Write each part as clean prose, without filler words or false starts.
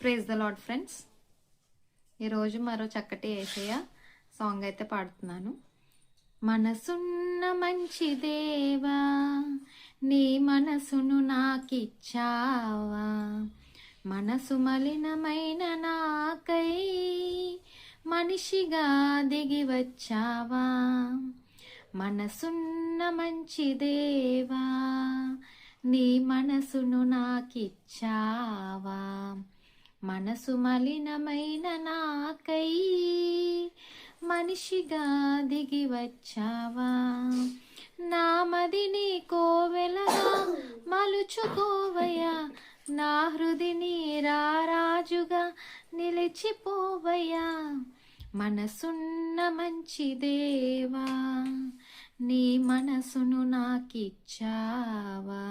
Praise the lord friends. ఈరోజు మరో చక్కటి యేసయ్య సాంగ్ అయితే పాడుతున్నాను. మనసున్న మంచి దేవా, నీ మనసును నాకిచ్చావా, మనసు మలినమైన నాకై మనిషిగా దిగి వచ్చావా. మనసున్న మంచి దేవా, నీ మనసును నాకిచ్చావా, మనసు మలినమైన నాకై మనిషిగా దిగి వచ్చావా. నా మదిని కోవెలగా మలుచుకోవయ్యా, నా హృదిని రారాజుగా నిలిచిపోవయ్యా. మనసున్న మంచి దేవా, నీ మనసును నాకిచ్చావా.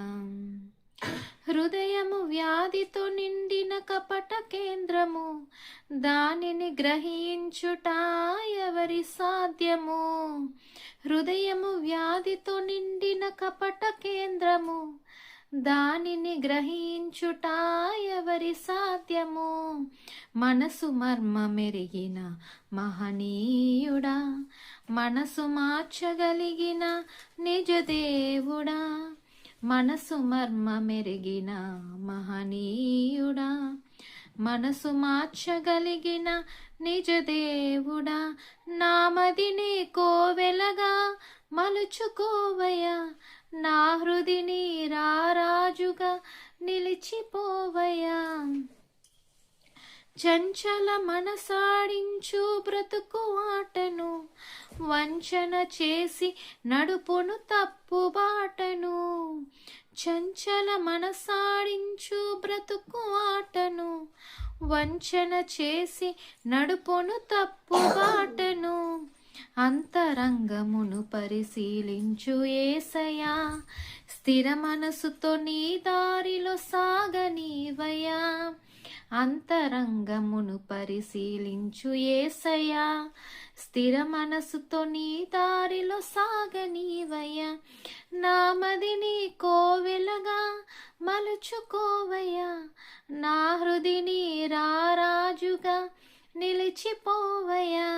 హృదయము వ్యాధితో నిండిన కపట కేంద్రము, దానిని గ్రహించుట ఎవరి సాధ్యము. హృదయము వ్యాధితో నిండిన కపట కేంద్రము, దానిని గ్రహించుట ఎవరి సాధ్యము. మనసు మర్మ మెరిగిన మహనీయుడా, మనసు మార్చగలిగిన నిజ దేవుడా. మనసు మర్మ మెరిగిన మహనీయుడా, మనసు మార్చగలిగిన నిజ దేవుడా. నా మదిని కోవెలగా మలుచుకోవయ్యా, నా హృదిని రారాజుగా నిలిచిపోవయ్యా. చంచల మనసాడించు బ్రతుకు ఆటను, వంచన చేసి నడుపును తప్పు బాటను. చంచల మనసాడించు బ్రతుకు ఆటను, వంచన చేసి నడుపును తప్పు బాటను. అంతరంగమును పరిశీలించు యేసయ్యా, స్థిర మనసుతో నీ దారిలో సాగనీవయ్యా. అంతరంగమును పరిశీలించు యేసయ్యా, స్థిర మనసుతో నీ దారిలో సాగనీవయ్యా. నా మదిని కోవెలగా మలుచుకోవయ్యా, నా హృదిని రారాజుగా నిలిచిపోవయ్యా.